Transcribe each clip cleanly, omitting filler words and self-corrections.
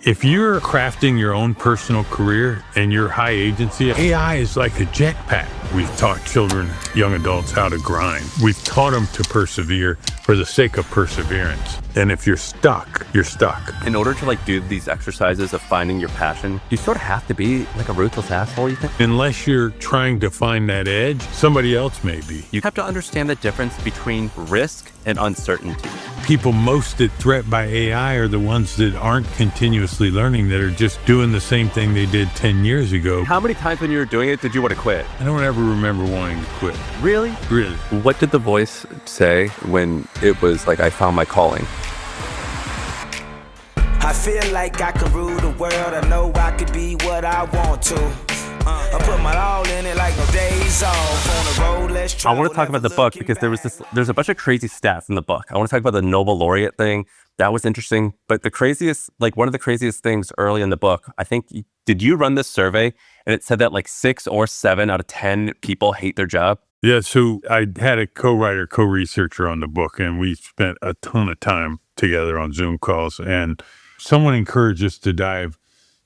If you're crafting your own personal career and you're high agency, AI is like a jetpack. We've taught children, young adults how to grind. We've taught them to persevere for the sake of perseverance. And if you're stuck, you're stuck. In order to do these exercises of finding your passion, you sort of have to be like a ruthless asshole, you think? Unless you're trying to find that edge, somebody else may be. You have to understand the difference between risk and uncertainty. People most at threat by AI are the ones that aren't continuously learning, that are just doing the same thing they did 10 years ago. How many times when you were doing it did you want to quit? I don't ever remember wanting to quit. Really? Really. What did the voice say when it was like, I found my calling? I feel like I can rule the world. I know I could be what I want to. I put my all in it like no days off. On the road, let's try. I want to talk about the book because there's a bunch of crazy stats in the book. I want to talk about the Nobel laureate thing. That was interesting. But the craziest, one of the craziest things early in the book, I think, did you run this survey and it said that 6 or 7 out of 10 people hate their job? Yeah, so I had a co-writer, co-researcher on the book, and we spent a ton of time together on Zoom calls. And someone encouraged us to dive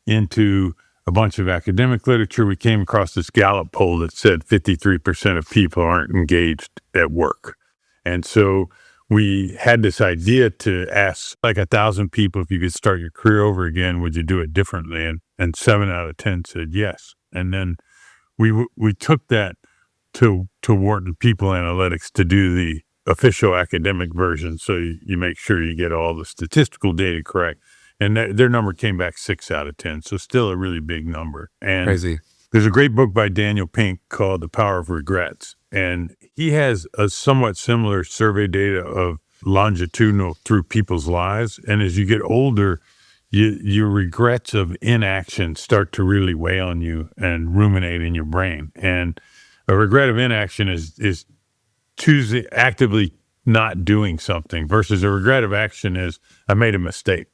into a bunch of academic literature. We came across this Gallup poll that said 53% of people aren't engaged at work. And so we had this idea to ask 1,000 people, if you could start your career over again, would you do it differently? And 7 out of 10 said yes. And then we took that to Wharton People Analytics to do the official academic version. So you make sure you get all the statistical data correct. And their number came back 6 out of 10. So still a really big number. And crazy. There's a great book by Daniel Pink called The Power of Regrets. And he has a somewhat similar survey data of longitudinal through people's lives. And as you get older, your regrets of inaction start to really weigh on you and ruminate in your brain. And a regret of inaction is choosing, actively not doing something, versus a regret of action is, I made a mistake.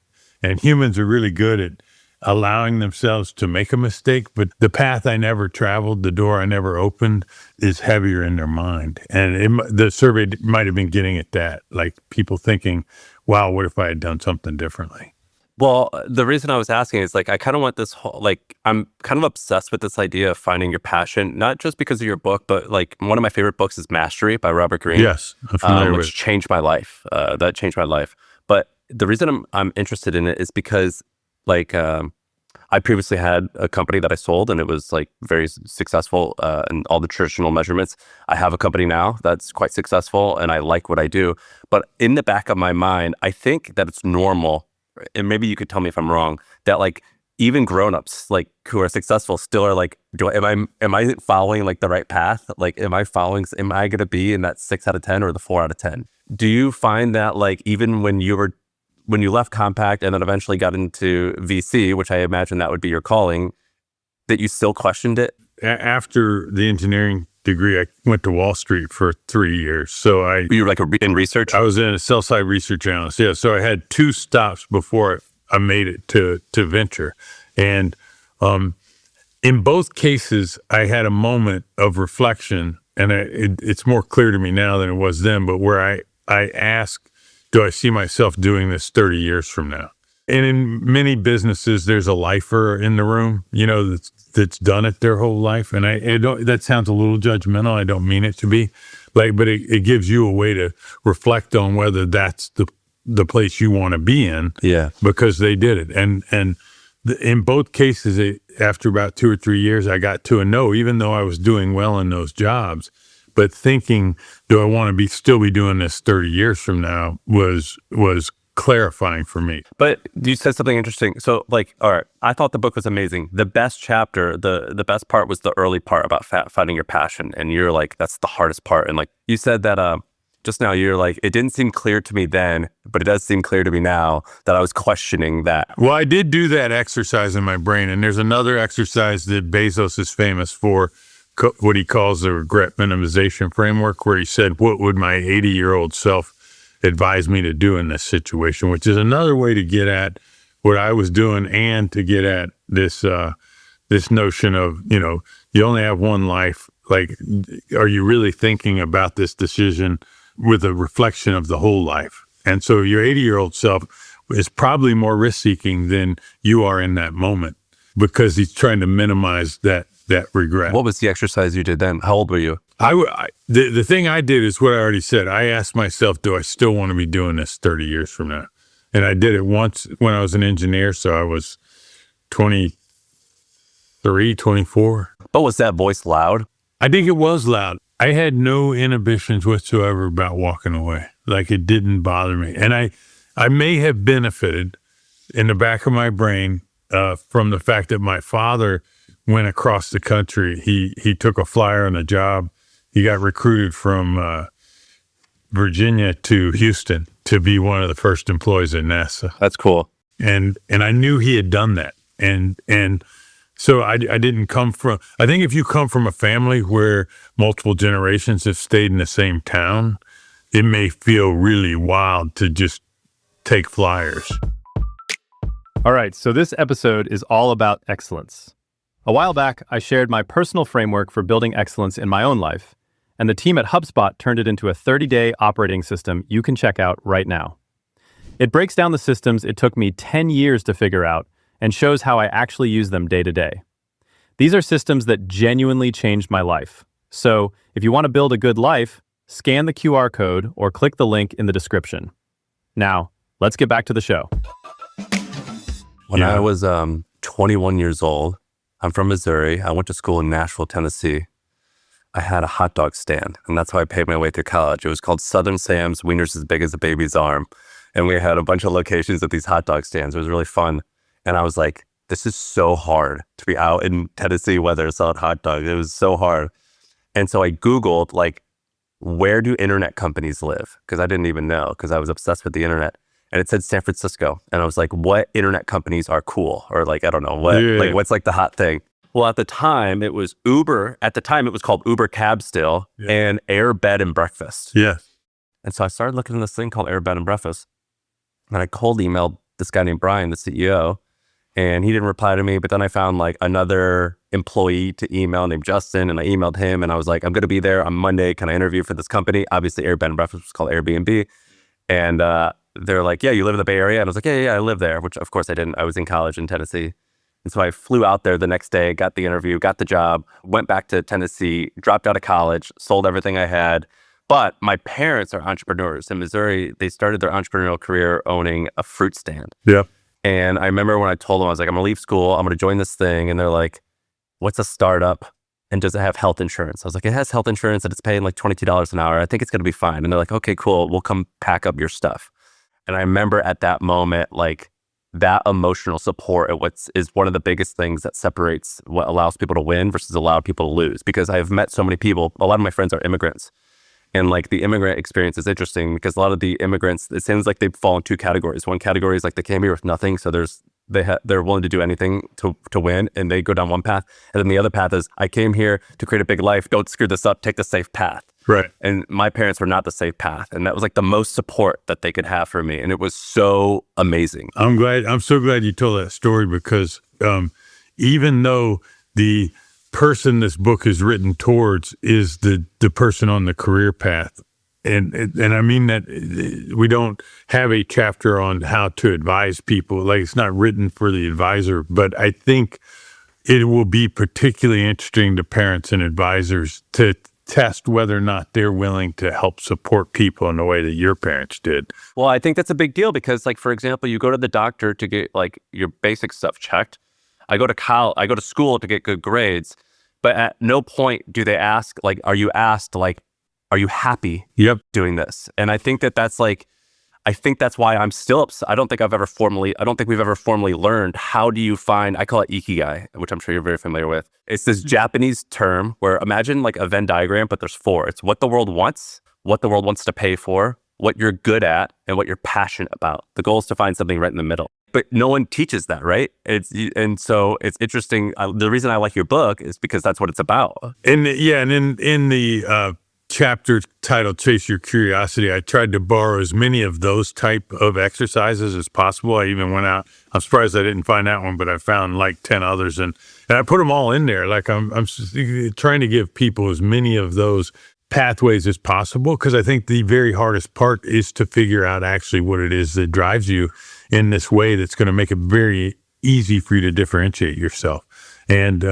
And humans are really good at allowing themselves to make a mistake, but the path I never traveled, the door I never opened, is heavier in their mind. And the survey might have been getting at that, people thinking, wow, what if I had done something differently? Well, the reason I was asking is I kind of want this whole, I'm kind of obsessed with this idea of finding your passion, not just because of your book, but one of my favorite books is Mastery by Robert Greene. Yes, I'm familiar with it. Which changed my life. That changed my life. But the reason I'm interested in it is because I previously had a company that I sold and it was very successful in all the traditional measurements. I have a company now that's quite successful and I like what I do. But in the back of my mind, I think that it's normal, and maybe you could tell me if I'm wrong, that even grownups who are successful still are am I following the right path? Am I going to be in that 6 out of 10 or the 4 out of 10? Do you find that even when you left Compact and then eventually got into VC, which I imagine that would be your calling, that you still questioned it? After the engineering degree, I went to Wall Street for 3 years. So you were in research? I was in a sell-side research analyst. Yeah. So I had 2 stops before I made it to venture. And in both cases, I had a moment of reflection, and it's more clear to me now than it was then, but where I asked, do I see myself doing this 30 years from now? And in many businesses, there's a lifer in the room, that's done it their whole life. And I don't, that sounds a little judgmental. I don't mean it to be, but it gives you a way to reflect on whether that's the place you want to be in. Yeah. Because they did it. And in both cases, after about 2 or 3 years, I got to a no, even though I was doing well in those jobs. But thinking, do I want to still be doing this 30 years from now was clarifying for me. But you said something interesting. So all right, I thought the book was amazing. The best chapter, the best part was the early part about finding your passion. And you're that's the hardest part. And you said that just now, you're it didn't seem clear to me then, but it does seem clear to me now that I was questioning that. Well, I did do that exercise in my brain. And there's another exercise that Bezos is famous for, what he calls the regret minimization framework, where he said, what would my 80-year-old self advise me to do in this situation, which is another way to get at what I was doing and to get at this notion of, you only have one life. Are you really thinking about this decision with a reflection of the whole life? And so your 80-year-old self is probably more risk-seeking than you are in that moment because he's trying to minimize that regret. What was the exercise you did then? How old were you? The thing I did is what I already said. I asked myself, do I still want to be doing this 30 years from now? And I did it once when I was an engineer, so I was 23, 24. But was that voice loud? I think it was loud. I had no inhibitions whatsoever about walking away. Like, it didn't bother me. And I may have benefited in the back of my brain from the fact that my father went across the country. He took a flyer on a job. He got recruited from Virginia to Houston to be one of the first employees at NASA. That's cool. And I knew he had done that. And so I didn't come from, I think if you come from a family where multiple generations have stayed in the same town, it may feel really wild to just take flyers. All right, so this episode is all about excellence. A while back, I shared my personal framework for building excellence in my own life, and the team at HubSpot turned it into a 30-day operating system you can check out right now. It breaks down the systems it took me 10 years to figure out and shows how I actually use them day to day. These are systems that genuinely changed my life. So if you want to build a good life, scan the QR code or click the link in the description. Now, let's get back to the show. When I was 21 years old, I'm from Missouri. I went to school in Nashville, Tennessee. I had a hot dog stand, and that's how I paid my way through college. It was called Southern Sam's, wieners as big as a baby's arm. And we had a bunch of locations at these hot dog stands. It was really fun. And I was like, this is so hard to be out in Tennessee weather selling hot dogs. It was so hard. And so I Googled, like, where do internet companies live? Because I didn't even know, because I was obsessed with the internet. And it said San Francisco. And I was like, what internet companies are cool? Or like, I don't know, what's like the hot thing? Well, at the time, it was Uber. At the time, it was called Uber Cab still, and Air Bed and Breakfast. Yeah. And so I started looking at this thing called Air Bed and Breakfast. And I cold emailed this guy named Brian, the CEO, and he didn't reply to me. But then I found like another employee to email named Justin, and I emailed him, and I was like, I'm going to be there on Monday. Can I interview for this company? Obviously, Air Bed and Breakfast was called Airbnb. And they're like, yeah, you live in the Bay Area? And I was like, yeah, I live there, which of course I didn't. I was in college in Tennessee. And so I flew out there the next day, got the interview, got the job, went back to Tennessee, dropped out of college, sold everything I had. But my parents are entrepreneurs. In Missouri, they started their entrepreneurial career owning a fruit stand. Yeah. And I remember when I told them, I was like, I'm going to leave school. I'm going to join this thing. And they're like, what's a startup? And does it have health insurance? I was like, it has health insurance and it's paying like $22 an hour. I think it's going to be fine. And they're like, okay, cool. We'll come pack up your stuff. And I remember at that moment, like, that emotional support is one of the biggest things that separates what allows people to win versus allow people to lose. Because I have met so many people, a lot of my friends are immigrants. And like the immigrant experience is interesting because a lot of the immigrants, it seems like they fall in two categories. One category is like they came here with nothing. So they're willing to do anything to win, and they go down one path. And then the other path is, I came here to create a big life. Don't screw this up. Take the safe path. Right. And my parents were not the safe path. And that was like the most support that they could have for me. And it was so amazing. I'm so glad you told that story because even though the person this book is written towards is the person on the career path, and I mean that we don't have a chapter on how to advise people. Like, it's not written for the advisor, but I think it will be particularly interesting to parents and advisors to test whether or not they're willing to help support people in the way that your parents did. Well, I think that's a big deal because, like, for example, you go to the doctor to get like your basic stuff checked. I go to school to get good grades, but at no point do they ask, like, are you happy doing this? And I think that's why I'm still upset. I don't think we've ever formally learned, how do you find, I call it ikigai, which I'm sure you're very familiar with. It's this Japanese term where, imagine like a Venn diagram, but there's four. It's what the world wants, what the world wants to pay for, what you're good at, and what you're passionate about. The goal is to find something right in the middle. But no one teaches that, right? And so it's interesting. The reason I like your book is because that's what it's about. And in the chapter titled Chase Your Curiosity, I tried to borrow as many of those type of exercises as possible. I even went out, I'm surprised I didn't find that one, but I found like 10 others, and I put them all in there. Like, I'm trying to give people as many of those pathways as possible, because I think the very hardest part is to figure out actually what it is that drives you. in this way that's going to make it very easy for you to differentiate yourself. And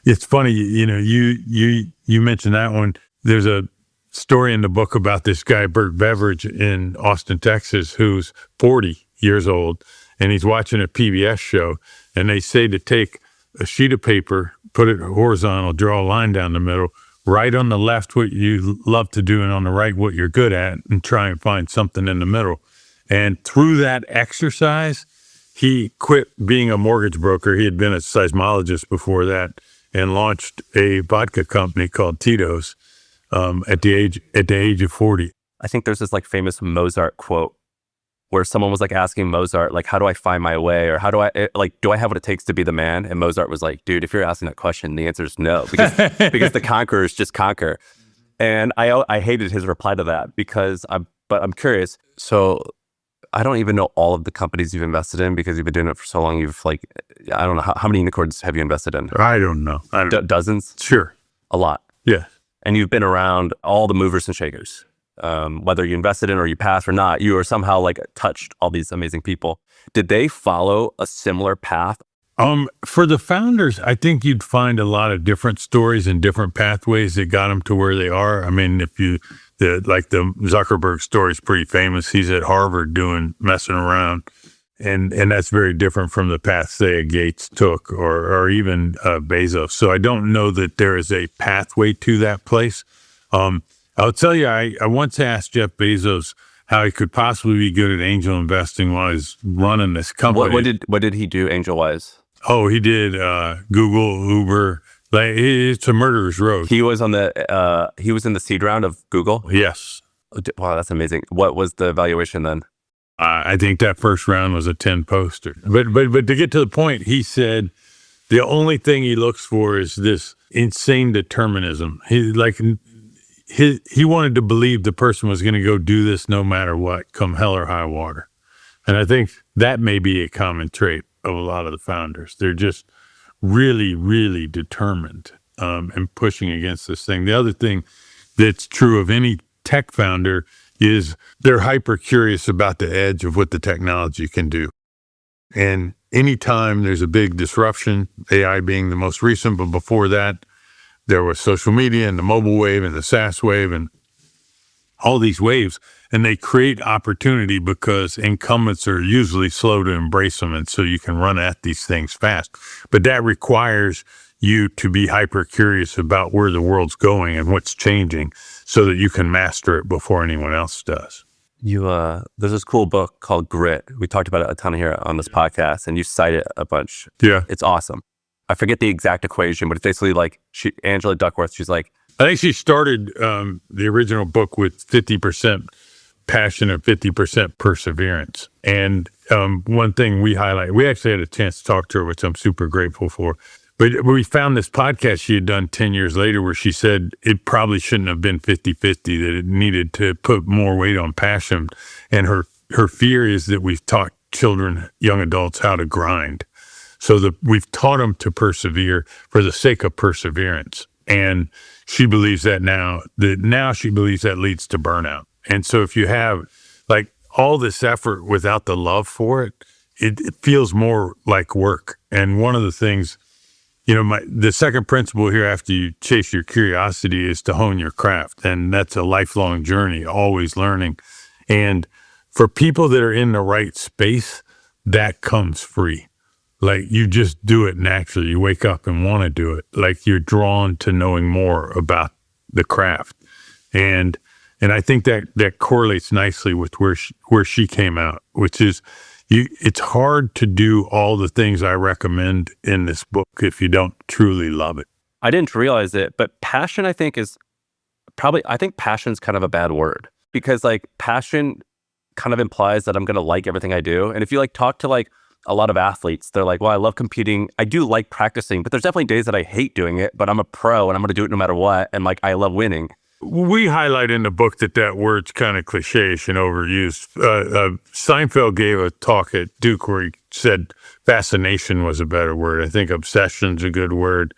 it's funny, you mentioned that one. There's a story in the book about this guy, Burt Beveridge, in Austin, Texas, who's 40 years old, and he's watching a PBS show, and they say to take a sheet of paper, put it horizontal, draw a line down the middle, write on the left what you love to do, and on the right what you're good at, and try and find something in the middle. And through that exercise, he quit being a mortgage broker. He had been a seismologist before that, and launched a vodka company called Tito's at the age of 40. I think there's this like famous Mozart quote where someone was like asking Mozart, like, how do I find my way? Or how do I have what it takes to be the man? And Mozart was like, dude, if you're asking that question, the answer is no, because the conquerors just conquer. And I hated his reply to that but I'm curious. So I don't even know all of the companies you've invested in because you've been doing it for so long. You've I don't know, how many unicorns have you invested in? I don't know. Dozens? Sure. A lot. Yeah. And you've been around all the movers and shakers. Whether you invested in or you passed or not, you are somehow like touched all these amazing people. Did they follow a similar path? For the founders, I think you'd find a lot of different stories and different pathways that got them to where they are. I mean, the Zuckerberg story is pretty famous. He's at Harvard messing around. And that's very different from the path, say, Gates took or even Bezos. So I don't know that there is a pathway to that place. I'll tell you, I once asked Jeff Bezos how he could possibly be good at angel investing while he's running this company. What did he do angel-wise? Oh, he did Google, Uber. It's a murderer's road. He was in the seed round of Google? Yes. Wow, that's amazing. What was the valuation then? I think that first round was a 10 poster. But to get to the point, he said the only thing he looks for is this insane determinism. He wanted to believe the person was going to go do this no matter what, come hell or high water. And I think that may be a common trait of a lot of the founders. They're just really, really determined and pushing against this thing. The other thing that's true of any tech founder is they're hyper curious about the edge of what the technology can do. And anytime there's a big disruption, AI being the most recent, but before that, there was social media and the mobile wave and the SaaS wave and all these waves, and they create opportunity because incumbents are usually slow to embrace them, and so you can run at these things fast. But that requires you to be hyper curious about where the world's going and what's changing so that you can master it before anyone else does. There's this cool book called Grit. We talked about it a ton here on this podcast, and you cite it a bunch. Yeah. It's awesome. I forget the exact equation, but it's basically like Angela Duckworth, she's like, I think she started the original book with 50% passion and 50% perseverance. And one thing we actually had a chance to talk to her, which I'm super grateful for. But we found this podcast she had done 10 years later where she said it probably shouldn't have been 50-50, that it needed to put more weight on passion. And her fear is that we've taught children, young adults, how to grind. So that we've taught them to persevere for the sake of perseverance. And she believes that now she believes that leads to burnout. And so if you have like all this effort without the love for it, it feels more like work. And one of the things, the second principle here after you chase your curiosity is to hone your craft. And that's a lifelong journey, always learning. And for people that are in the right space, that comes free. Like you just do it naturally. You wake up and want to do it. Like you're drawn to knowing more about the craft. And I think that correlates nicely with where she came out, which is it's hard to do all the things I recommend in this book if you don't truly love it. I didn't realize it, but passion I think passion's kind of a bad word because like passion kind of implies that I'm going to like everything I do. And if you like talk to like a lot of athletes, they're like, well, I love competing. I do like practicing, but there's definitely days that I hate doing it, but I'm a pro and I'm going to do it no matter what. And like, I love winning. We highlight in the book that word's kind of cliche-ish and overused. Seinfeld gave a talk at Duke where he said fascination was a better word. I think obsession's a good word.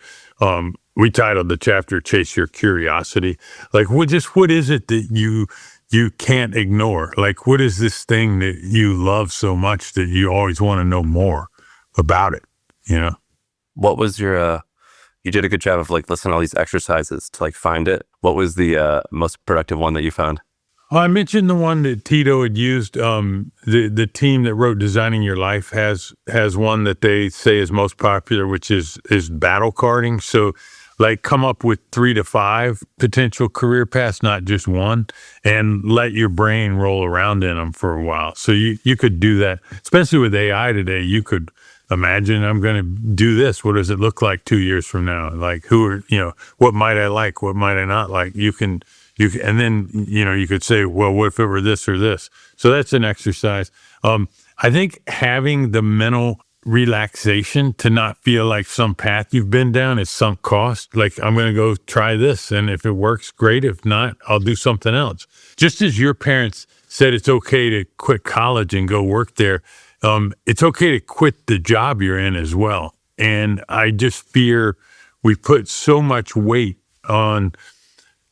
We titled the chapter Chase Your Curiosity. Like, what is it that you can't ignore. Like, what is this thing that you love so much that you always want to know more about it, you know? What was your, you did a good job of like listening to all these exercises to like find it. What was the most productive one that you found? Well, I mentioned the one that Tito had used. The team that wrote Designing Your Life has one that they say is most popular, which is battle carding. So like come up with 3 to 5 potential career paths, not just one, and let your brain roll around in them for a while. So you could do that, especially with AI today. You could imagine, I'm going to do this. What does it look like 2 years from now? Like what might I like? What might I not like? And then, you could say, well, what if it were this or this? So that's an exercise. I think having the mental relaxation to not feel like some path you've been down is sunk cost. Like, I'm going to go try this. And if it works, great. If not, I'll do something else. Just as your parents said it's okay to quit college and go work there, it's okay to quit the job you're in as well. And I just fear we put so much weight on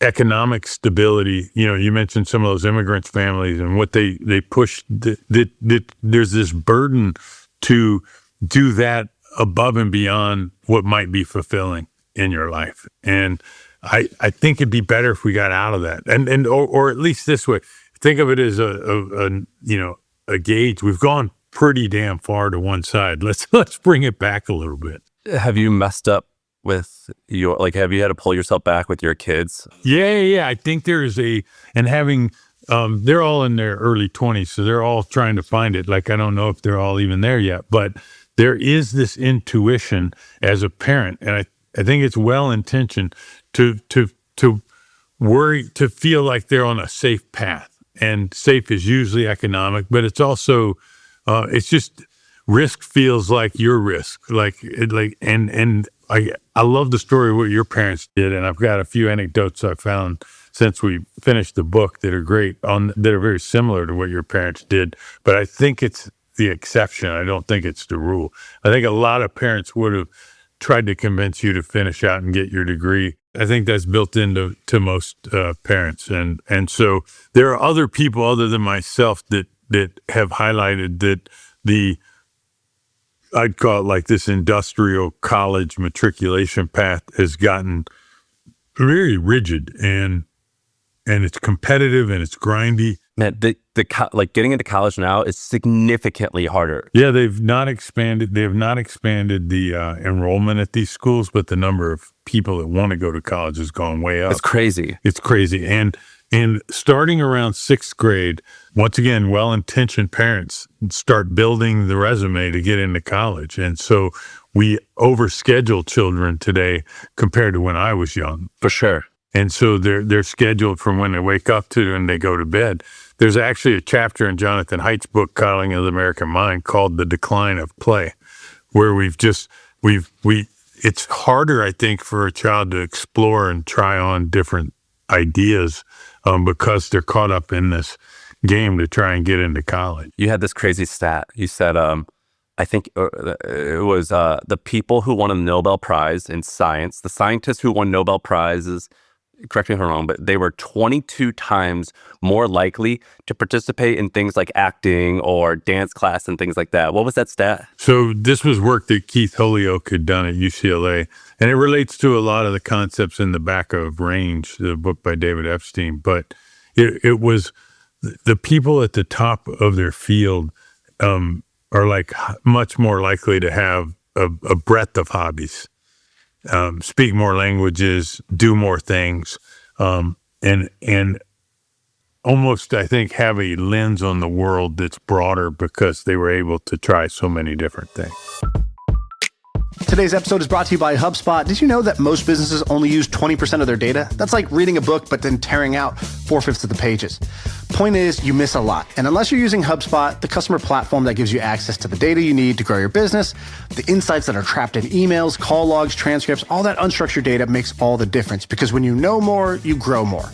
economic stability. You mentioned some of those immigrants' families and what they push. There's this burden to do that above and beyond what might be fulfilling in your life. And I think it'd be better if we got out of that. Or at least this way, think of it as a gauge. We've gone pretty damn far to one side. Let's bring it back a little bit. Have you messed up with your, like, have you had to pull yourself back with your kids? Yeah. I think there's having, they're all in their early 20s, so they're all trying to find it. Like, I don't know if they're all even there yet, but there is this intuition as a parent, and I think it's well-intentioned to worry, to feel like they're on a safe path. And safe is usually economic, but it's also, it's just risk feels like your risk. I love the story of what your parents did, and I've got a few anecdotes I found since we finished the book that are great, that are very similar to what your parents did. But I think it's the exception. I don't think it's the rule. I think a lot of parents would have tried to convince you to finish out and get your degree. I think that's built into most parents, and so there are other people other than myself that have highlighted that I'd call it like this industrial college matriculation path has gotten very rigid and it's competitive and it's grindy. Man, like getting into college now is significantly harder. Yeah, they have not expanded the enrollment at these schools, but the number of people that want to go to college has gone way up. It's crazy. It's crazy. And starting around 6th grade, once again, well-intentioned parents start building the resume to get into college. And so we overschedule children today compared to when I was young. For sure. And so they're scheduled from when they wake up to when they go to bed. There's actually a chapter in Jonathan Haidt's book, Coddling of the American Mind, called The Decline of Play, where it's harder, I think, for a child to explore and try on different ideas because they're caught up in this game to try and get into college. You had this crazy stat. You said, I think it was the people who won a Nobel Prize in science, the scientists who won Nobel Prizes, correct me if I'm wrong, but they were 22 times more likely to participate in things like acting or dance class and things like that. What was that stat? So this was work that Keith Holyoake had done at UCLA, and it relates to a lot of the concepts in the Bakker of Range, the book by David Epstein. But it was the people at the top of their field are like much more likely to have a breadth of hobbies. Speak more languages, do more things, and almost, I think, have a lens on the world that's broader because they were able to try so many different things. Today's episode is brought to you by HubSpot. Did you know that most businesses only use 20% of their data? That's like reading a book, but then tearing out 4/5 of the pages. Point is, you miss a lot. And unless you're using HubSpot, the customer platform that gives you access to the data you need to grow your business, the insights that are trapped in emails, call logs, transcripts, all that unstructured data makes all the difference. Because when you know more, you grow more.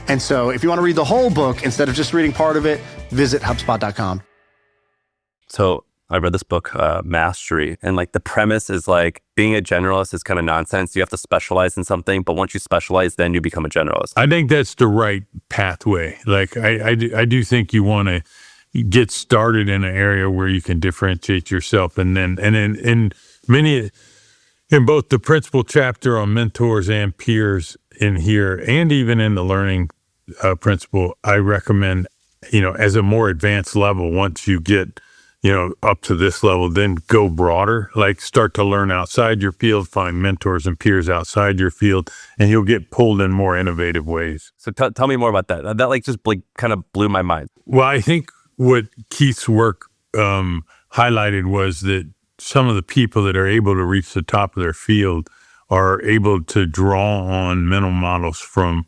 And so if you want to read the whole book instead of just reading part of it, visit HubSpot.com. So I read this book, Mastery, and like the premise is like being a generalist is kind of nonsense. You have to specialize in something, but once you specialize, then you become a generalist. I think that's the right pathway. Like I do think you want to get started in an area where you can differentiate yourself, and then in both the principal chapter on mentors and peers in here, and even in the learning principle, I recommend, as a more advanced level, once you get, up to this level, then go broader, like start to learn outside your field, find mentors and peers outside your field, and you'll get pulled in more innovative ways. So tell me more about that. That like just like kind of blew my mind. Well, I think what Keith's work highlighted was that some of the people that are able to reach the top of their field are able to draw on mental models from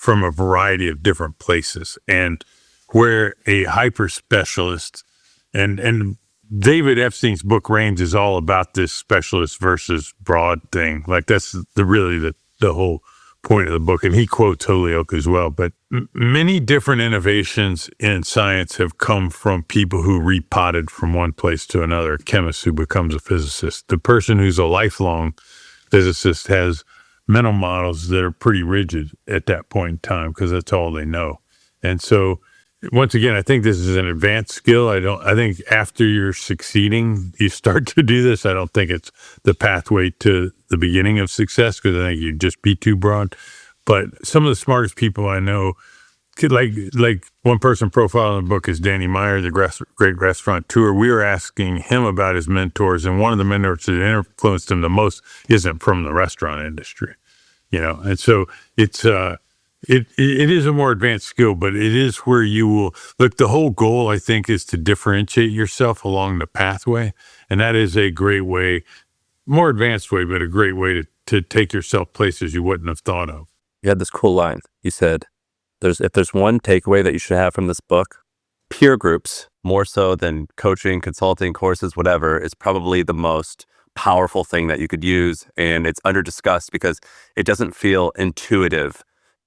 a variety of different places, and where a hyper specialist and David Epstein's book Range is all about this specialist versus broad thing. Like that's the whole point of the book, and he quotes Holyoke as well. But many different innovations in science have come from people who repotted from one place to another. A chemist who becomes a physicist. The person who's a lifelong physicist has mental models that are pretty rigid at that point in time because that's all they know. And so, once again, I think this is an advanced skill. I think after you're succeeding, you start to do this. I don't think it's the pathway to the beginning of success, because I think you'd just be too broad. But some of the smartest people I know, like one person profiled in the book is Danny Meyer, the great restaurateur. We were asking him about his mentors, and one of the mentors that influenced him the most isn't from the restaurant industry, And so it's it is a more advanced skill, but it is where you will look. The whole goal, I think, is to differentiate yourself along the pathway, and that is a great way, more advanced way, but a great way to take yourself places you wouldn't have thought of. You had this cool line. You said, if there's one takeaway that you should have from this book, peer groups, more so than coaching, consulting, courses, whatever, is probably the most powerful thing that you could use. And it's under discussed because it doesn't feel intuitive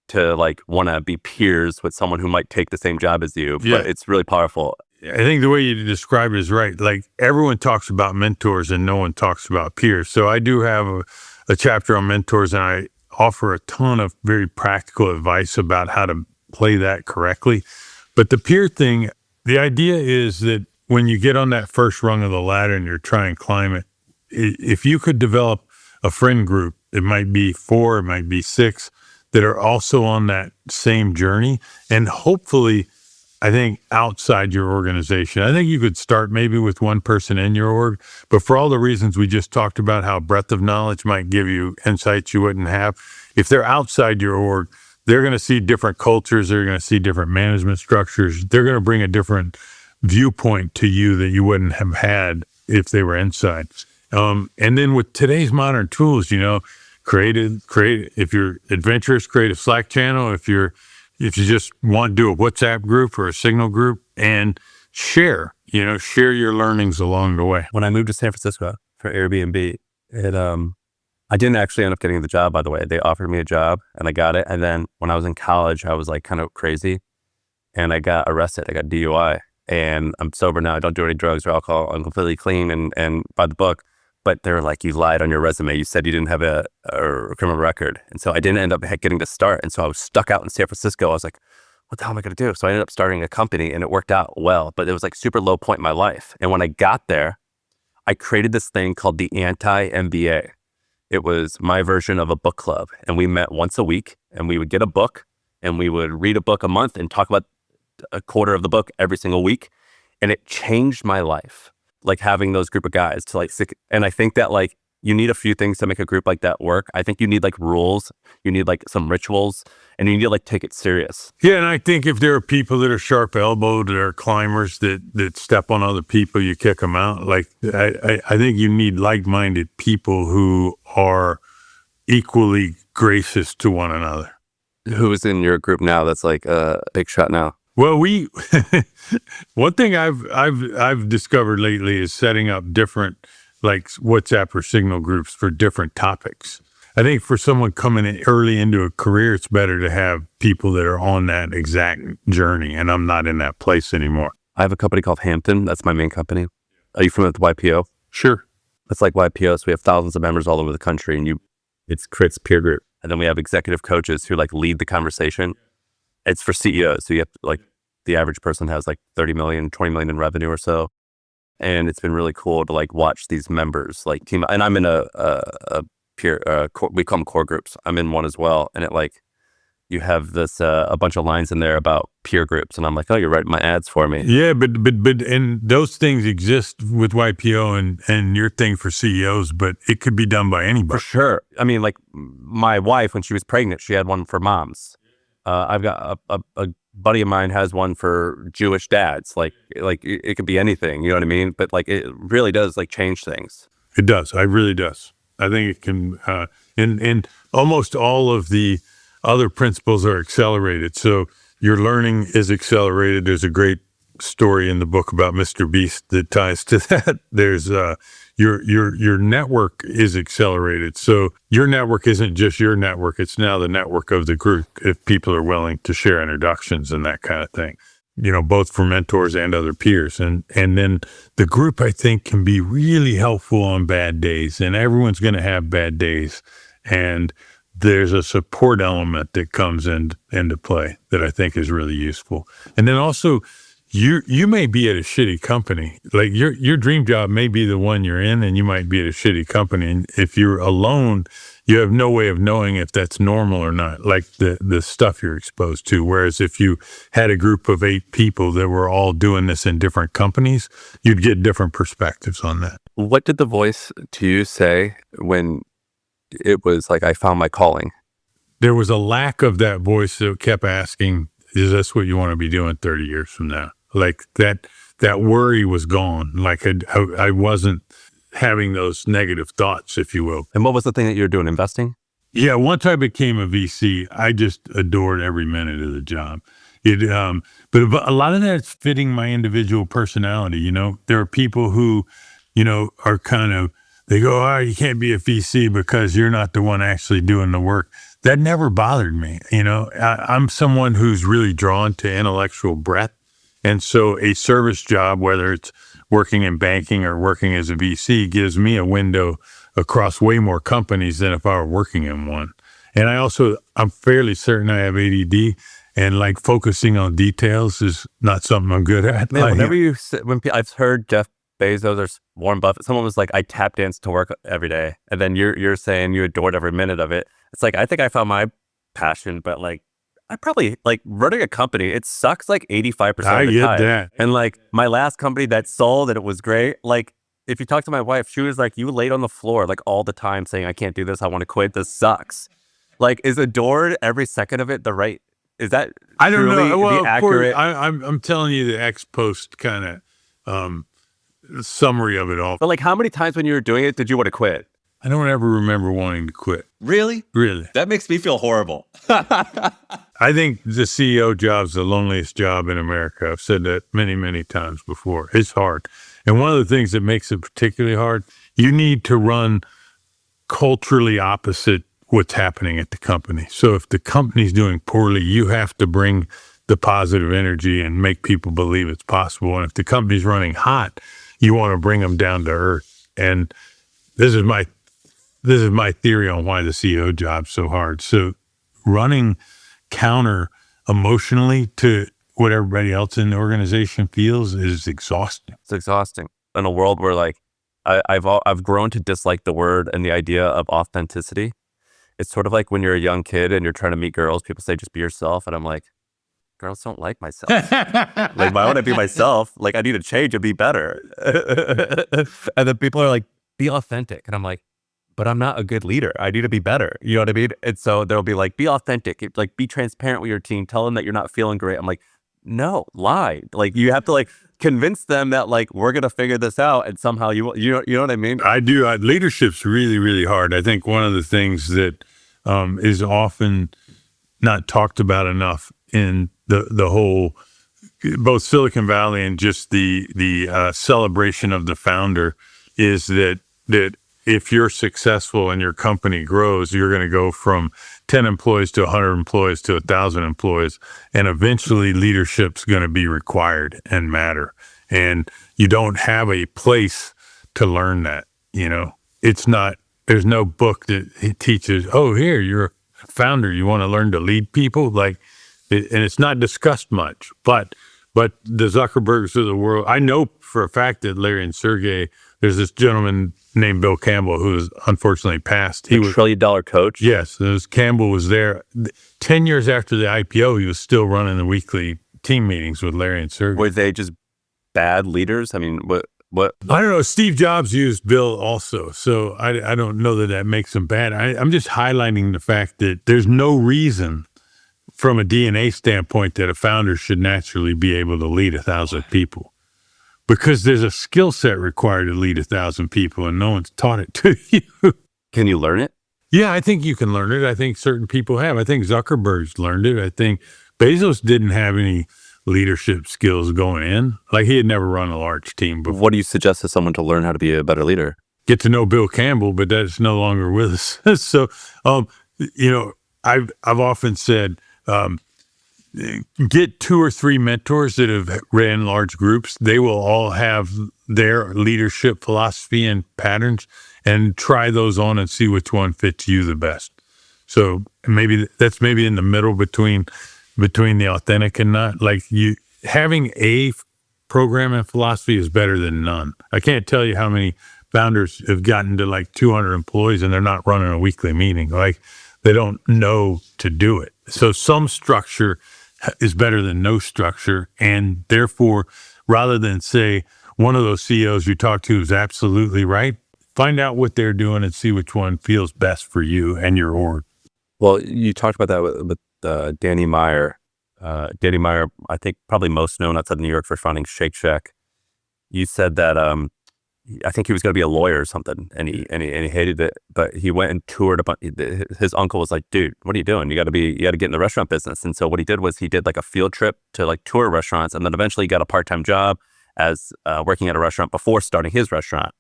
to like want to be peers with someone who might take the same job as you, but it's really powerful. I think the way you describe it is right. Like everyone talks about mentors and no one talks about peers. So I do have a chapter on mentors, and I offer a ton of very practical advice about how to play that correctly. But the peer thing, the idea is that when you get on that first rung of the ladder and you're trying to climb it, if you could develop a friend group, it might be 4, it might be 6, that are also on that same journey. And hopefully, I think outside your organization, I think you could start maybe with one person in your org, but for all the reasons we just talked about, how breadth of knowledge might give you insights you wouldn't have, if they're outside your org, they're going to see different cultures, they're going to see different management structures, they're going to bring a different viewpoint to you that you wouldn't have had if they were inside. And then with today's modern tools, create, if you're adventurous, create a Slack channel. If you just want to do a WhatsApp group or a Signal group, and share your learnings along the way. When I moved to San Francisco for Airbnb, I didn't actually end up getting the job, by the way. They offered me a job and I got it. And then when I was in college, I was like kind of crazy and I got arrested. I got DUI, and I'm sober now. I don't do any drugs or alcohol. I'm completely clean and by the book. But they were like, you lied on your resume. You said you didn't have a criminal record. And so I didn't end up getting to start. And so I was stuck out in San Francisco. I was like, what the hell am I going to do? So I ended up starting a company, and it worked out well, but it was like super low point in my life. And when I got there, I created this thing called the Anti-MBA. It was my version of a book club. And we met once a week, and we would get a book, and we would read a book a month and talk about a quarter of the book every single week. And it changed my life. Like having those group of guys to and I think that like you need a few things to make a group like that work. I think you need like rules, you need like some rituals, and you need to like take it serious. Yeah, and I think if there are people that are sharp elbowed, that are climbers that step on other people, you kick them out. Like I think you need like-minded people who are equally gracious to one another. Who is in your group now that's like a big shot now? Well, one thing I've discovered lately is setting up different like WhatsApp or Signal groups for different topics. I think for someone coming in early into a career, it's better to have people that are on that exact journey, and I'm not in that place anymore. I have a company called Hampton. That's my main company. Are you familiar with YPO? Sure. It's like YPO. So we have thousands of members all over the country, and it creates peer group. And then we have executive coaches who like lead the conversation. It's for CEOs. So you have like the average person has like 30 million, 20 million in revenue or so. And it's been really cool to like watch these members like team. And I'm in a peer, we call them core groups. I'm in one as well. And it like, you have this, a bunch of lines in there about peer groups. And I'm like, oh, you're writing my ads for me. Yeah, but and those things exist with YPO and your thing for CEOs, but it could be done by anybody. For sure. I mean, like my wife, when she was pregnant, she had one for moms. I've got a buddy of mine has one for Jewish dads. Like it could be anything, you know what I mean? But like, it really does like change things. It does. It really does. I think it can, and almost all of the other principles are accelerated. So your learning is accelerated. There's a great story in the book about Mr. Beast that ties to that. There's your network is accelerated. So your network isn't just your network. It's now the network of the group if people are willing to share introductions and that kind of thing, you know, both for mentors and other peers. And then the group, I think, can be really helpful on bad days, and everyone's going to have bad days. And there's a support element that comes into play that I think is really useful. And then also, you may be at a shitty company. Like your dream job may be the one you're in, and you might be at a shitty company. And if you're alone, you have no way of knowing if that's normal or not, like the stuff you're exposed to. Whereas if you had a group of 8 people that were all doing this in different companies, you'd get different perspectives on that. What did the voice to you say when it was like, I found my calling? There was a lack of that voice that kept asking, is this what you want to be doing 30 years from now? Like that worry was gone. Like I wasn't having those negative thoughts, if you will. And what was the thing that you were doing? Investing? Yeah. Once I became a VC, I just adored every minute of the job. But a lot of that's fitting my individual personality. You know, there are people who, you know, are kind of, they go, oh, you can't be a VC because you're not the one actually doing the work. That never bothered me. You know, I'm someone who's really drawn to intellectual breadth. And so a service job, whether it's working in banking or working as a VC, gives me a window across way more companies than if I were working in one. And I'm fairly certain I have ADD, and like focusing on details is not something I'm good at. Man, whenever I've heard Jeff Bezos or Warren Buffett, someone was like, I tap dance to work every day. And then you're saying you adored every minute of it. It's like, I think I found my passion, but like, I probably like running a company. It sucks like 85% of the time. I get that. And like my last company that sold and it was great. Like if you talk to my wife, she was like, you laid on the floor like all the time saying, I can't do this. I want to quit. This sucks. Like, is adored every second of it the right? Is that I don't know. Well, the accurate? I'm telling you the ex post kind of summary of it all. But like, how many times when you were doing it did you want to quit? I don't ever remember wanting to quit. Really? Really. That makes me feel horrible. I think the CEO job's the loneliest job in America. I've said that many, many times before. It's hard. And one of the things that makes it particularly hard, you need to run culturally opposite what's happening at the company. So if the company's doing poorly, you have to bring the positive energy and make people believe it's possible. And if the company's running hot, you want to bring them down to earth. And this is my theory on why the CEO job's so hard. So running counter emotionally to what everybody else in the organization feels is exhausting. It's exhausting in a world where like I've grown to dislike the word and the idea of authenticity. It's sort of like when you're a young kid and you're trying to meet girls, people say, just be yourself. And I'm like, girls don't like myself. Like, why would I be myself? Like, I need to change and be better. And then people are like, be authentic. And I'm like, but I'm not a good leader. I need to be better. You know what I mean? And so they'll be like, be authentic. Like, be transparent with your team. Tell them that you're not feeling great. I'm like, no, lie. Like, you have to like convince them that like, we're going to figure this out. And somehow you know what I mean? I do. Leadership's really, really hard. I think one of the things that is often not talked about enough in the whole, both Silicon Valley and just the celebration of the founder is that if you're successful and your company grows, you're going to go from 10 employees to 100 employees to 1,000 employees. And eventually leadership's going to be required and matter. And you don't have a place to learn that, It's not, there's no book that teaches, oh, here, you're a founder, you want to learn to lead people, and it's not discussed much. But the Zuckerbergs of the world, I know for a fact that Larry and Sergey, there's this gentleman named Bill Campbell who has unfortunately passed. He was $1 trillion coach. Yes, Campbell was there 10 years after the IPO. He was still running the weekly team meetings with Larry and Sergey. Were they just bad leaders? I mean, what? I don't know. Steve Jobs used Bill also, so I don't know that makes him bad. I'm just highlighting the fact that there's no reason from a DNA standpoint that a founder should naturally be able to lead 1,000 people, because there's a skill set required to lead 1,000 people, and no one's taught it to you. Can you learn it? Yeah, I think you can learn it. I think certain people have. I think Zuckerberg's learned it. I think Bezos didn't have any leadership skills going in. Like, he had never run a large team before. What do you suggest to someone to learn how to be a better leader? Get to know Bill Campbell, but that's no longer with us. So, I've often said, get 2 or 3 mentors that have ran large groups. They will all have their leadership philosophy and patterns, and try those on and see which one fits you the best. So maybe that's in the middle between the authentic and not. Like, you having a program and philosophy is better than none. I can't tell you how many founders have gotten to like 200 employees and they're not running a weekly meeting. Like, they don't know to do it. So some structure is better than no structure. And therefore, rather than say one of those CEOs you talk to is absolutely right, find out what they're doing and see which one feels best for you and your org. Well, you talked about that with Danny Meyer. Danny Meyer, I think probably most known outside of New York for founding Shake Shack. You said that I think he was going to be a lawyer or something, and he hated it. But he went and toured a bunch. His uncle was like, "Dude, what are you doing? You got to get in the restaurant business." And so what he did was he did like a field trip to like tour restaurants, and then eventually got a part-time job as working at a restaurant before starting his restaurant.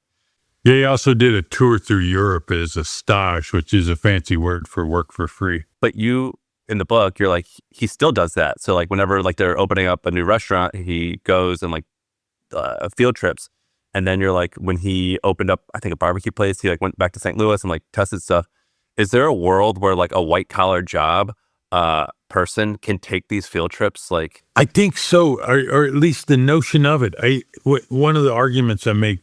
Yeah, he also did a tour through Europe as a stage, which is a fancy word for work for free. But you, in the book, you're like, he still does that. So like whenever like they're opening up a new restaurant, he goes and like field trips. And then you're like, when he opened up, I think a barbecue place, he like went back to St. Louis and like tested stuff. Is there a world where like a white collar job person can take these field trips? Like, I think so, or at least the notion of it. One of the arguments I make,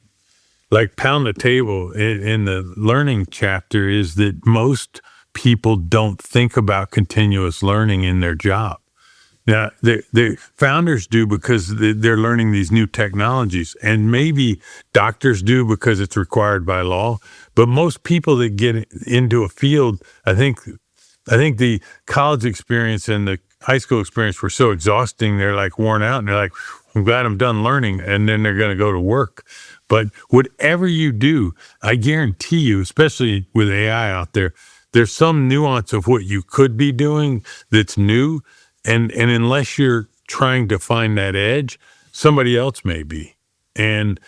like pound the table in the learning chapter, is that most people don't think about continuous learning in their job. Now, the founders do because they're learning these new technologies, and maybe doctors do because it's required by law. But most people that get into a field, I think the college experience and the high school experience were so exhausting, they're like worn out, and they're like, I'm glad I'm done learning, and then they're going to go to work. But whatever you do, I guarantee you, especially with AI out there, there's some nuance of what you could be doing that's new. And unless you're trying to find that edge, somebody else may be. And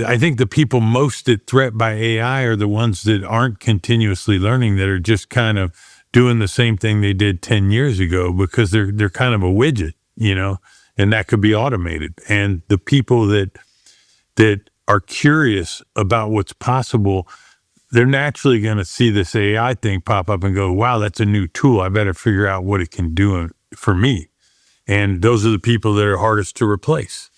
I think the people most at threat by AI are the ones that aren't continuously learning, that are just kind of doing the same thing they did 10 years ago because they're kind of a widget, and that could be automated. And the people that are curious about what's possible, they're naturally going to see this AI thing pop up and go, wow, that's a new tool. I better figure out what it can do for me. And those are the people that are hardest to replace.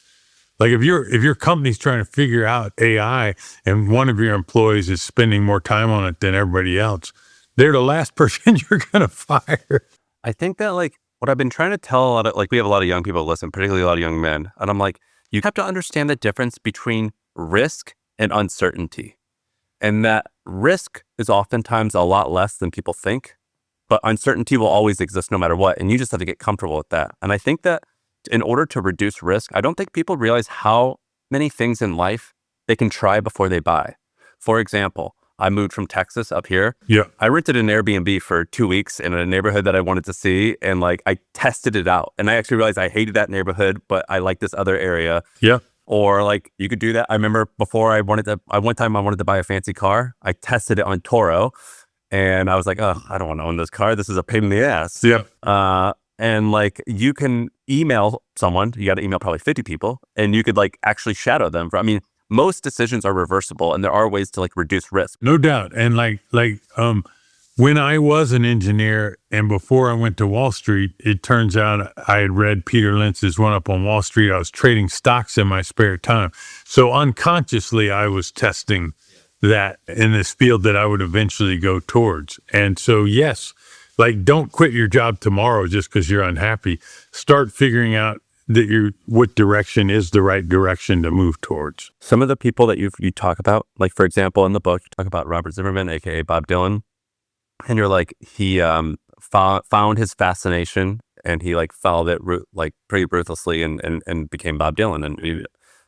Like if your company's trying to figure out AI and one of your employees is spending more time on it than everybody else, they're the last person you're going to fire. I think that like what I've been trying to tell a lot of, like, we have a lot of young people listen, particularly a lot of young men. And I'm like, you have to understand the difference between risk and uncertainty. And that risk is oftentimes a lot less than people think, but uncertainty will always exist no matter what. And you just have to get comfortable with that. And I think that in order to reduce risk, I don't think people realize how many things in life they can try before they buy. For example, I moved from Texas up here. Yeah. I rented an Airbnb for 2 weeks in a neighborhood that I wanted to see. And like, I tested it out and I actually realized I hated that neighborhood, but I like this other area. Yeah. Or like, you could do that. I remember before one time I wanted to buy a fancy car. I tested it on Toro and I was like, oh, I don't want to own this car. This is a pain in the ass. Yeah. And like, you can email someone, you got to email probably 50 people, and you could like actually shadow them. Most decisions are reversible, and there are ways to like reduce risk. No doubt. And when I was an engineer and before I went to Wall Street, it turns out I had read Peter Lynch's One Up on Wall Street. I was trading stocks in my spare time. So unconsciously, I was testing that in this field that I would eventually go towards. And so, yes, like don't quit your job tomorrow just because you're unhappy. Start figuring out that what direction is the right direction to move towards. Some of the people that you talk about, like for example, in the book, you talk about Robert Zimmerman, aka Bob Dylan, and you're like, he found his fascination and he like followed it like pretty ruthlessly and became Bob Dylan.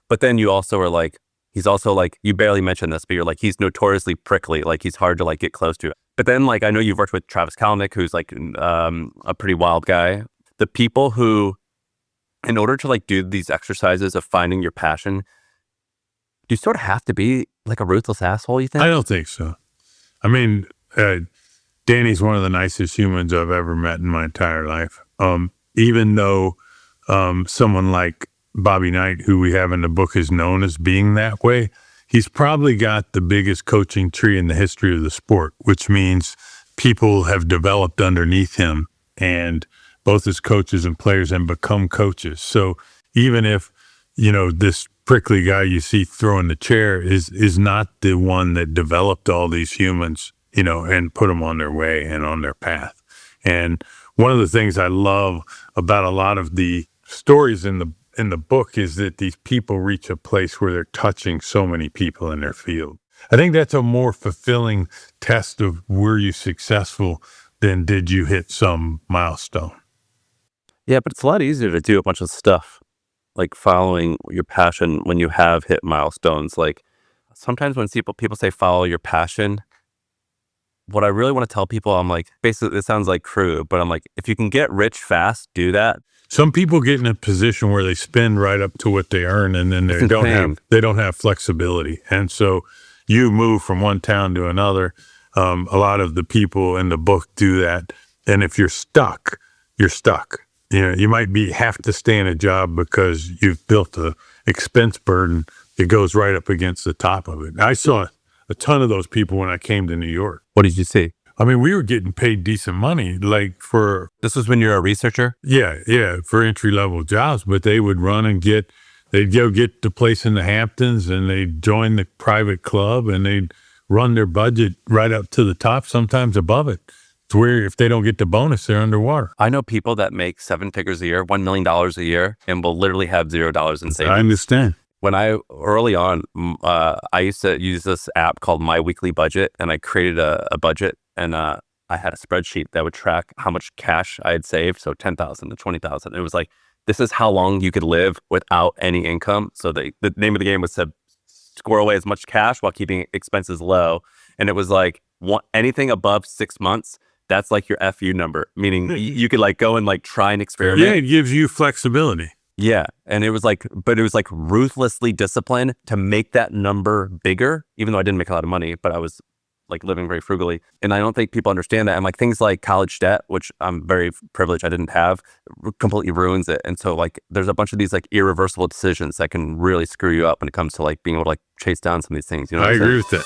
But then you also are like, he's also like, you barely mentioned this, but you're like, he's notoriously prickly, like he's hard to like get close to. But then like, I know you've worked with Travis Kalanick, who's like a pretty wild guy. The people who, in order to like do these exercises of finding your passion, do you sort of have to be like a ruthless asshole, you think? I don't think so. I mean, Danny's one of the nicest humans I've ever met in my entire life. Even though someone like Bobby Knight, who we have in the book, is known as being that way, he's probably got the biggest coaching tree in the history of the sport, which means people have developed underneath him and both as coaches and players and become coaches. So even if, this prickly guy you see throwing the chair is not the one that developed all these humans, and put them on their way and on their path. And one of the things I love about a lot of the stories in the book is that these people reach a place where they're touching so many people in their field. I think that's a more fulfilling test of were you successful than did you hit some milestone. Yeah, but it's a lot easier to do a bunch of stuff, like following your passion when you have hit milestones. Like sometimes when people say follow your passion, what I really want to tell people, I'm like, basically, it sounds like crude, but I'm like, if you can get rich fast, do that. Some people get in a position where they spend right up to what they earn, and then they don't have flexibility. And so you move from one town to another. A lot of the people in the book do that. And if you're stuck, you're stuck. You might have to stay in a job because you've built a expense burden that goes right up against the top of it. I saw a ton of those people when I came to New York. What did you see? I mean, we were getting paid decent money, like for... This was when you're a researcher? Yeah, for entry-level jobs, but they would run and they'd go get the place in the Hamptons and they'd join the private club and they'd run their budget right up to the top, sometimes above it. It's where if they don't get the bonus, they're underwater. I know people that make 7 figures a year, $1 million a year, and will literally have $0 in savings. I understand. When early on, I used to use this app called My Weekly Budget, and I created a budget, and I had a spreadsheet that would track how much cash I had saved, so 10,000 to 20,000. It was like, this is how long you could live without any income. So the name of the game was to score away as much cash while keeping expenses low. And it was like anything above 6 months, that's like your FU number, meaning you could like go and like try and experiment. Yeah, it gives you flexibility. Yeah. And it was like ruthlessly disciplined to make that number bigger, even though I didn't make a lot of money, but I was like living very frugally. And I don't think people understand that. And like things like college debt, which I'm very privileged I didn't have, completely ruins it. And so like there's a bunch of these like irreversible decisions that can really screw you up when it comes to like being able to like chase down some of these things. I agree with that.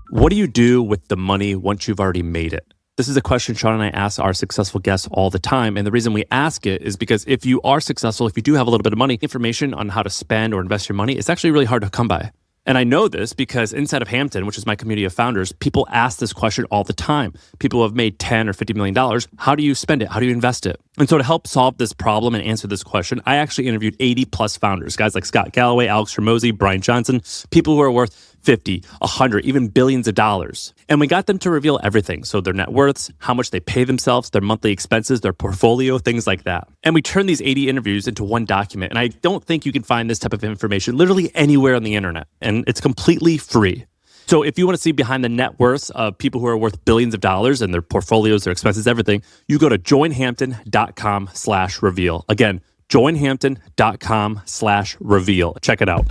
What do you do with the money once you've already made it? This is a question Shaan and I ask our successful guests all the time. And the reason we ask it is because if you are successful, if you do have a little bit of money, information on how to spend or invest your money, it's actually really hard to come by. And I know this because inside of Hampton, which is my community of founders, people ask this question all the time. People who have made $10 or $50 million, how do you spend it? How do you invest it? And so to help solve this problem and answer this question, I actually interviewed 80 plus founders, guys like Scott Galloway, Alex Hormozi, Brian Johnson, people who are worth 50, 100, even billions of dollars. And we got them to reveal everything. So their net worths, how much they pay themselves, their monthly expenses, their portfolio, things like that. And we turned these 80 interviews into one document. And I don't think you can find this type of information literally anywhere on the internet. And it's completely free. So if you want to see behind the net worths of people who are worth billions of dollars and their portfolios, their expenses, everything, you go to joinhampton.com/reveal. Again, joinhampton.com/reveal. Check it out.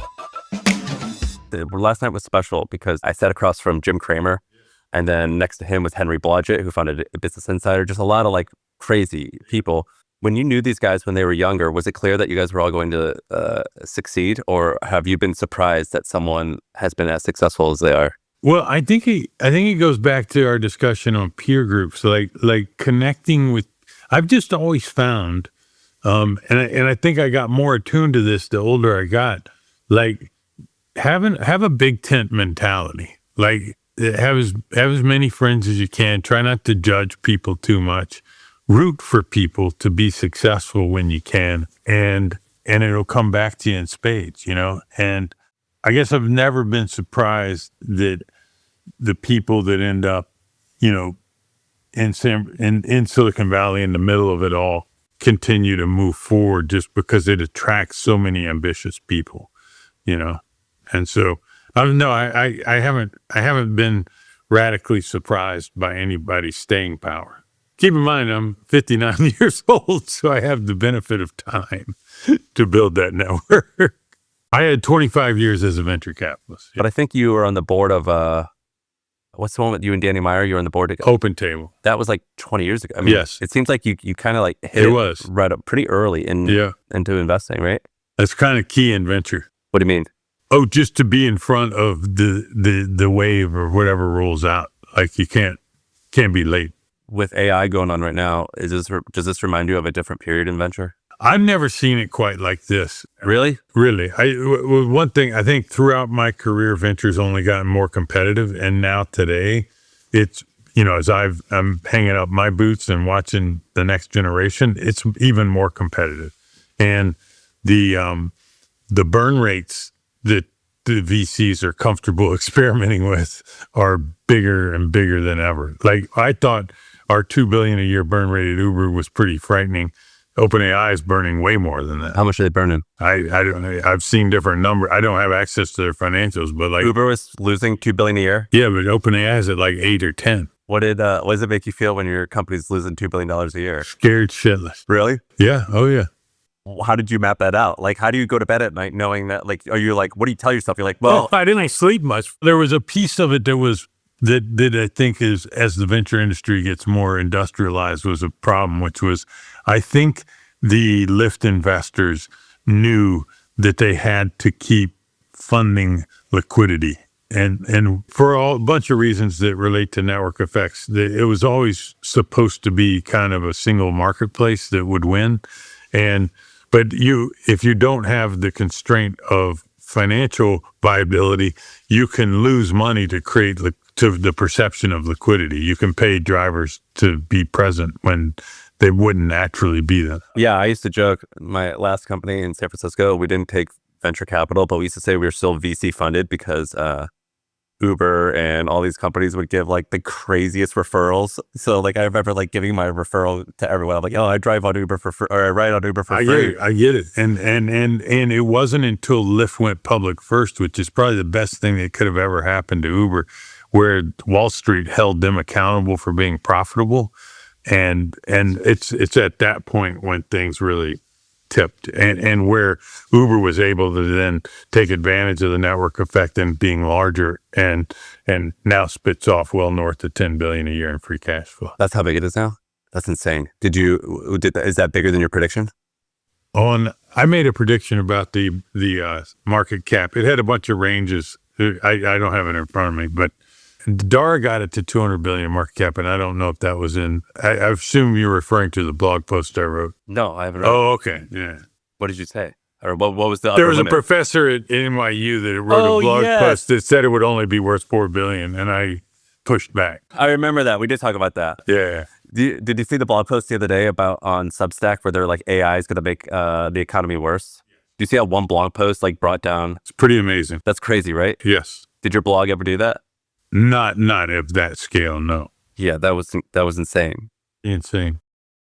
Last night was special because I sat across from Jim Cramer, and then next to him was Henry Blodgett, who founded Business Insider. Just a lot of like crazy people. When you knew these guys when they were younger, was it clear that you guys were all going to succeed, or have you been surprised that someone has been as successful as they are? Well, I think it goes back to our discussion on peer groups, like connecting with. I've just always found, and I think I got more attuned to this the older I got. Like have a big tent mentality. Like have as many friends as you can. Try not to judge people too much. Root for people to be successful when you can, and it'll come back to you in spades, And I guess I've never been surprised that the people that end up, in Silicon Valley, in the middle of it all, continue to move forward just because it attracts so many ambitious people, And so I haven't been radically surprised by anybody's staying power. Keep in mind, I'm 59 years old, so I have the benefit of time to build that network. I had 25 years as a venture capitalist. But I think you were on the board of, what's the one with you and Danny Meyer? You were on the board together. Open Table. That was like 20 years ago. I mean, yes. It seems like you kind of like hit it right up pretty early into investing, right? That's kind of key in venture. What do you mean? Oh, just to be in front of the wave or whatever rolls out. Like you can't be late. With AI going on right now, does this remind you of a different period in venture? I've never seen it quite like this. Really? Really. One thing, I think throughout my career, venture's only gotten more competitive. And now today, it's, as I'm hanging up my boots and watching the next generation, it's even more competitive. And the burn rates that the VCs are comfortable experimenting with are bigger and bigger than ever. Like I thought our $2 billion a year burn rate at Uber was pretty frightening. OpenAI is burning way more than that. How much are they burning? I don't know. I've seen different numbers. I don't have access to their financials, but like Uber was losing $2 billion a year. Yeah, but OpenAI is at like 8 or 10. What does it make you feel when your company's losing $2 billion a year? Scared shitless. Really? Yeah. Oh yeah. How did you map that out? Like, how do you go to bed at night knowing that? Like, are you like, what do you tell yourself? You're like, well, I didn't sleep much. There was a piece of it that I think is, as the venture industry gets more industrialized, was a problem, which was, I think the lift investors knew that they had to keep funding liquidity. And for a bunch of reasons that relate to network effects, it was always supposed to be kind of a single marketplace that would win. But if you don't have the constraint of financial viability, you can lose money to create to the perception of liquidity. You can pay drivers to be present when they wouldn't naturally be there. Yeah, I used to joke, my last company in San Francisco, we didn't take venture capital, but we used to say we were still VC funded because Uber and all these companies would give like the craziest referrals. So like I remember like giving my referral to everyone. I'm like, oh, I drive on Uber for free, or I ride on Uber for free. I get it. And it wasn't until Lyft went public first, which is probably the best thing that could have ever happened to Uber, where Wall Street held them accountable for being profitable. And it's at that point when things really tipped, and where Uber was able to then take advantage of the network effect and being larger, and now spits off well north of $10 billion a year in free cash flow. That's how big it is now? That's insane. Is that bigger than your prediction? I made a prediction about the market cap. It had a bunch of ranges. I don't have it in front of me, but Dara got it to 200 billion market cap, and I don't know if that was in. I assume you're referring to the blog post I wrote. No, I haven't read. Oh, okay, yeah. What did you say? Or what was the? There was a professor at NYU that wrote a blog post that said it would only be worth 4 billion, and I pushed back. I remember that. We did talk about that. Yeah. Did you see the blog post the other day on Substack where they're like AI is going to make the economy worse? Do you see how one blog post like brought down? It's pretty amazing. That's crazy, right? Yes. Did your blog ever do that? Not of that scale, no. Yeah, that was insane. Insane.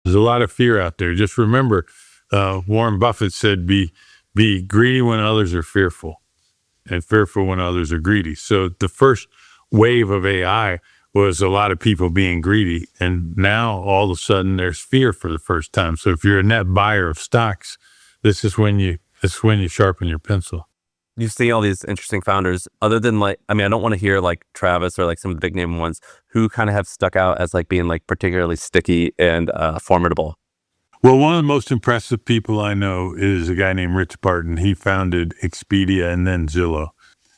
There's a lot of fear out there. Just remember, Warren Buffett said, be greedy when others are fearful, and fearful when others are greedy. So the first wave of AI was a lot of people being greedy, and now all of a sudden there's fear for the first time. So if you're a net buyer of stocks, this is when you sharpen your pencil. You see all these interesting founders, other than I don't want to hear like Travis or like some of the big name ones who kind of have stuck out as like being like particularly sticky and formidable. Well, one of the most impressive people I know is a guy named Rich Barton. He founded Expedia and then Zillow.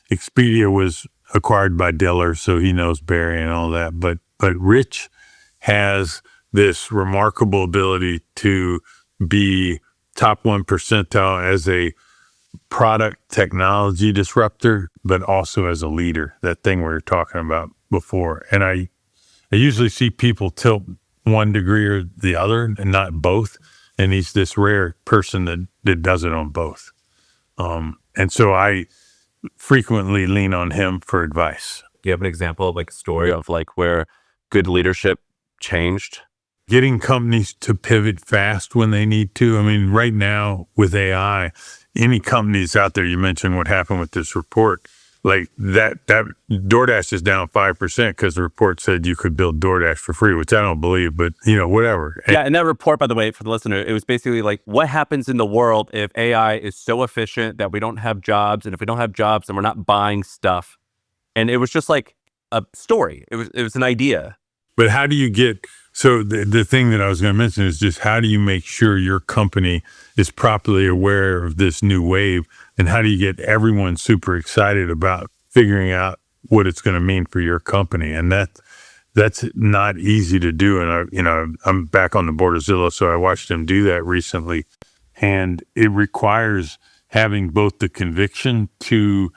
Expedia was acquired by Diller, so he knows Barry and all that. But Rich has this remarkable ability to be top 1 percentile as a product technology disruptor, but also as a leader, that thing we were talking about before. And I usually see people tilt one degree or the other and not both. And he's this rare person that does it on both. And so I frequently lean on him for advice. Do you have an example of like a story of like where good leadership changed? Getting companies to pivot fast when they need to. I mean, right now with AI, any companies out there, you mentioned what happened with this report, like that DoorDash is down 5% because the report said you could build DoorDash for free, which I don't believe, but whatever. Yeah, and that report, by the way, for the listener, it was basically like, what happens in the world if AI is so efficient that we don't have jobs, and if we don't have jobs, then we're not buying stuff. And it was just like a story. It was an idea. But how do you get, so the thing that I was going to mention is just how do you make sure your company is properly aware of this new wave, and how do you get everyone super excited about figuring out what it's going to mean for your company? And that's not easy to do. And I'm back on the board of Zillow, so I watched him do that recently. And it requires having both the conviction to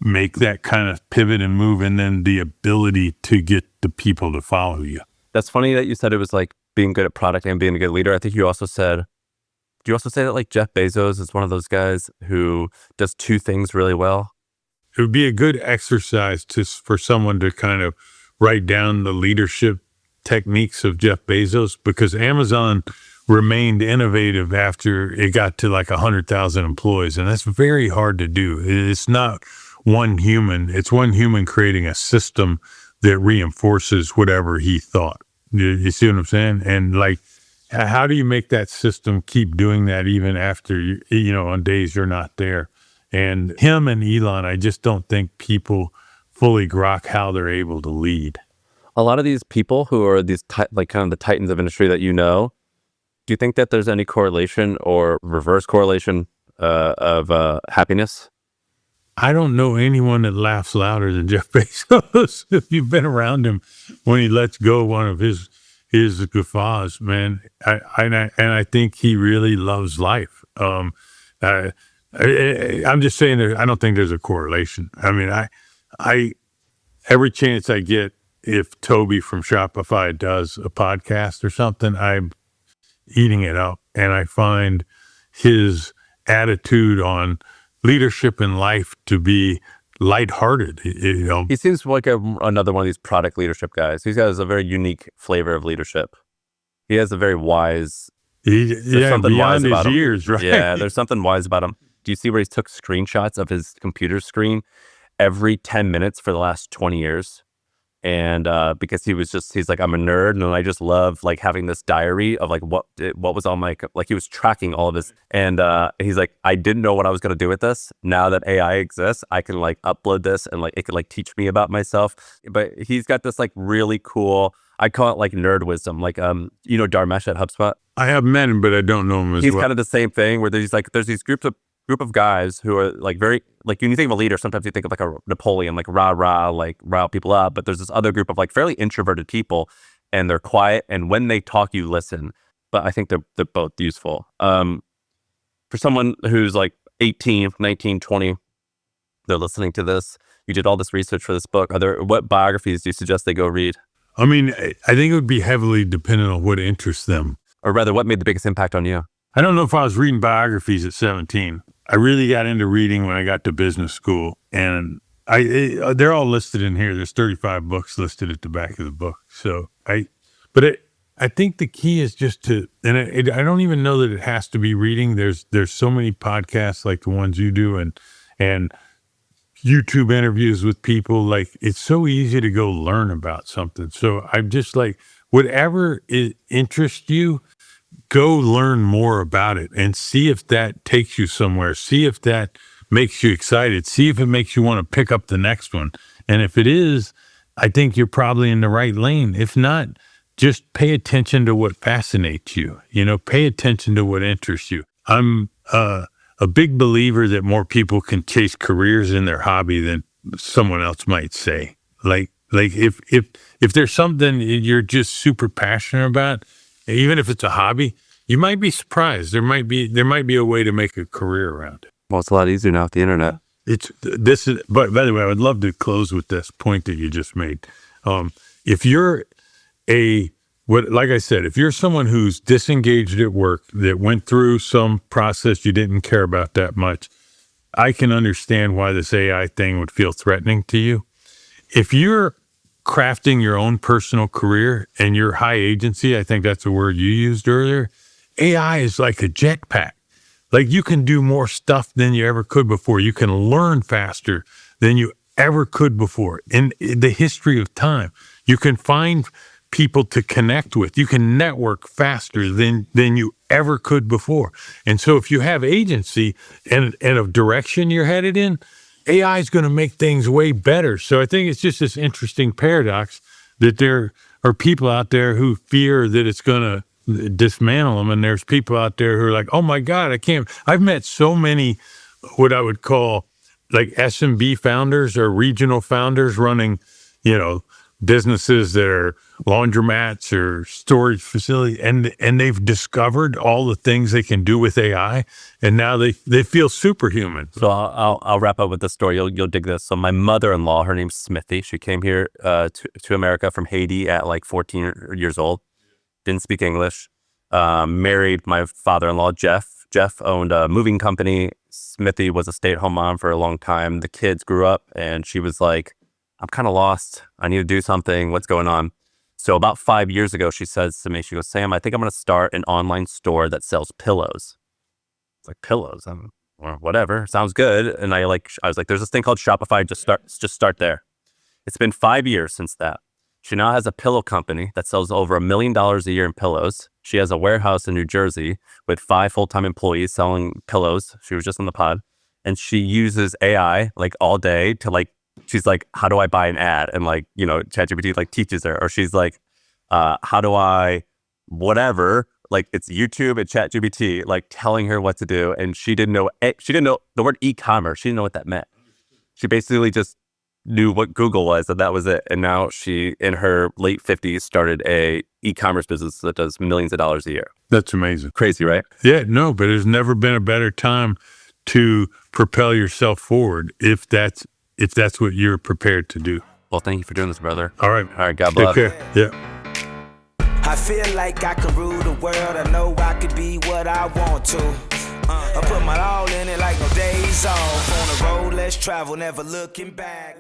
make that kind of pivot and move, and then the ability to get the people to follow you. That's funny that you said it was like being good at product and being a good leader. I think you also said, do you also say that like Jeff Bezos is one of those guys who does two things really well? It would be a good exercise for someone to kind of write down the leadership techniques of Jeff Bezos, because Amazon remained innovative after it got to like 100,000 employees. And that's very hard to do. It's not one human. It's one human creating a system that reinforces whatever he thought. You see what I'm saying? And like, how do you make that system keep doing that even after, on days you're not there? And him and Elon, I just don't think people fully grok how they're able to lead. A lot of these people who are these like kind of the titans of industry that do you think that there's any correlation or reverse correlation of happiness? I don't know anyone that laughs louder than Jeff Bezos. If you've been around him when he lets go one of his guffaws, man, I think he really loves life. I'm just saying that I don't think there's a correlation. I mean, I every chance I get, if Toby from Shopify does a podcast or something, I'm eating it up, and I find his attitude on leadership in life to be lighthearted. He seems like another one of these product leadership guys. He has a very unique flavor of leadership. He has a very wise. Beyond wise his years, right? Yeah, there's something wise about him. Do you see where he took screenshots of his computer screen every 10 minutes for the last 20 years? And because he's like, I'm a nerd, and I just love like having this diary of like what was on my, like he was tracking all of this. And he's like, I didn't know what I was going to do with this. Now that AI exists, I can like upload this and like it could like teach me about myself. But he's got this like really cool, I call it like nerd wisdom. Like, Dharmesh at HubSpot? I have met him, but I don't know him as well. He's kind of the same thing where there's these group of guys who are like very, like when you think of a leader, sometimes you think of like a Napoleon, like rah, like rile people up. But there's this other group of like fairly introverted people, and they're quiet. And when they talk, you listen. But I think they're both useful. For someone who's like 18, 19, 20, they're listening to this. You did all this research for this book. What biographies do you suggest they go read? I mean, I think it would be heavily dependent on what interests them. Or rather, what made the biggest impact on you? I don't know if I was reading biographies at 17. I really got into reading when I got to business school, and they're all listed in here. There's 35 books listed at the back of the book. So I think the key is just to, and I don't even know that it has to be reading. There's so many podcasts like the ones you do, and YouTube interviews with people. Like, it's so easy to go learn about something. So I'm just like, whatever interests you, go learn more about it and see if that takes you somewhere. See if that makes you excited. See if it makes you want to pick up the next one. And if it is, I think you're probably in the right lane. If not, just pay attention to what fascinates you. Pay attention to what interests you. I'm a big believer that more people can chase careers in their hobby than someone else might say. Like if there's something you're just super passionate about, even if it's a hobby, you might be surprised. There might be a way to make a career around it. Well, it's a lot easier now with the internet. But by the way, I would love to close with this point that you just made. If you're like I said, if you're someone who's disengaged at work, that went through some process you didn't care about that much, I can understand why this AI thing would feel threatening to you. If you're crafting your own personal career and you're high agency, I think that's the word you used earlier, AI is like a jetpack. Like you can do more stuff than you ever could before. You can learn faster than you ever could before. In the history of time, you can find people to connect with. You can network faster than you ever could before. And so if you have agency and a direction you're headed in, AI is going to make things way better. So I think it's just this interesting paradox that there are people out there who fear that it's going to dismantle them. And there's people out there who are like, oh my God, I've met so many, what I would call like SMB founders or regional founders running, businesses that are laundromats or storage facilities, and they've discovered all the things they can do with AI, and now they feel superhuman. So I'll wrap up with this story. You'll dig this. So my mother-in-law, her name's Smithy. She came here to America from Haiti at like 14 years old. Didn't speak English. Married my father-in-law, Jeff. Jeff owned a moving company. Smithy was a stay-at-home mom for a long time. The kids grew up, and she was like, I'm kind of lost. I need to do something. What's going on? So about 5 years ago, she says to me, she goes, Sam, I think I'm going to start an online store that sells pillows. It's like, pillows? Well, whatever. Sounds good. And I was like, there's this thing called Shopify. Just start there. It's been 5 years since that. She now has a pillow company that sells over $1 million a year in pillows. She has a warehouse in New Jersey with 5 full-time employees selling pillows. She was just on the pod. And she uses AI like all day to she's like, how do I buy an ad? And ChatGPT teaches her, or she's like, how do I, whatever, it's YouTube and ChatGPT, telling her what to do. And she didn't know the word e-commerce. She didn't know what that meant. She basically just knew what Google was, and that was it. And now she, in her late 50s, started a e-commerce business that does millions of dollars a year. That's amazing. Crazy, right? Yeah, no, but there's never been a better time to propel yourself forward if that's what you're prepared to do. Well, thank you for doing this, brother. All right. God bless. Take care. Yeah. I feel like I can rule the world. I know I could be what I want to. I put my all in it like no days off. On the road, let's travel, never looking back.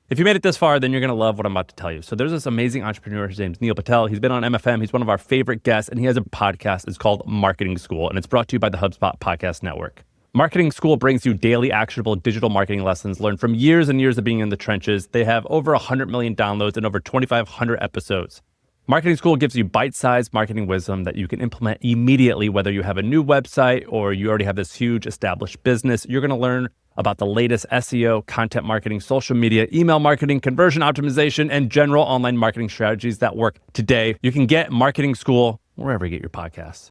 If you made it this far, then you're going to love what I'm about to tell you. So there's this amazing entrepreneur. His name's Neil Patel. He's been on MFM. He's one of our favorite guests, and he has a podcast. It's called Marketing School, and it's brought to you by the HubSpot Podcast Network. Marketing School brings you daily actionable digital marketing lessons learned from years and years of being in the trenches. They have over 100 million downloads and over 2,500 episodes. Marketing School gives you bite-sized marketing wisdom that you can implement immediately, whether you have a new website or you already have this huge established business. You're going to learn about the latest SEO, content marketing, social media, email marketing, conversion optimization, and general online marketing strategies that work today. You can get Marketing School wherever you get your podcasts.